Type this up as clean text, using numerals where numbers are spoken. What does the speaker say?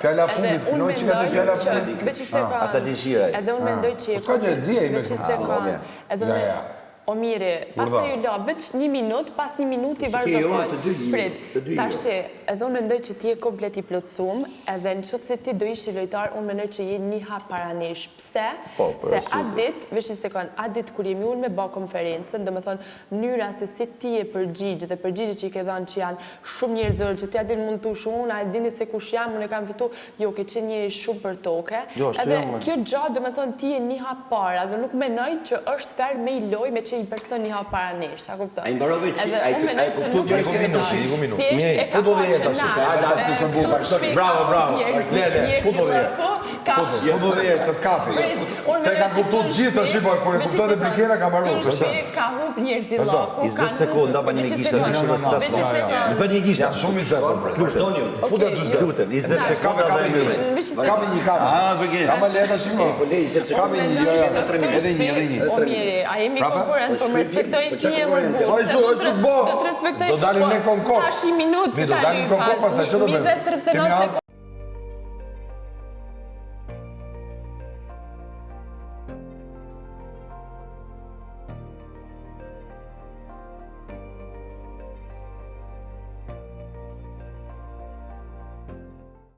Fjala fundit, kënoj që ka të fjala fundit. Edhe unë mendoj që edhe unë o mire, pas të ju la, veç 1 minut, pas 1 minut i vazhdo fol. Prit, tashi, edhe unë mendoj që ti e komplet i plotësum, edhe në qofë se ti do ishi lojtar, unë mendoj që je një hap paranesh. Pse? Se atë dit, veç një sekund, atë dit kur jemi unë me ba konferencën, do me thonë, mënyra se si ti e përgjigjë, dhe përgjigjë që i ke dhanë që janë shumë njerëzor, që ti a din mund të unë, a e dini se kush jam, unë e kam fitu, jo, ke qenë njëri shumë për toke. Edhe kjo gjatë, do me thonë, ti e një hap para, dhe nuk menoj që është fer me i loj me që i person një hap para nesh, a kuptoj? A i mbarove që unë menoj që nuk është vetar. Thjesht e ka pa që na, këtu shpik Futbolli se të kapi. Se ka kuptu të gjithë të shqipoj, kur e kuptu dhe blikera ka maru. Këtu shpik ka hup njerëzi loku. 20 sekund, da pa një gishtë, në shumë stas. Në pa një gishtë. Shumë i zetë. Futet 20 sekunda dhe një. Kapi një kapi. Ka më leta shimo. Kapi një. A jemi konkurent, po më respektoj ti e më burë. Do të respektoj. Do dalim me konkor. Tash 1 minutë. Do dalim konkor, pasaj që do bëjmë. Mi dhe 39 sekundë.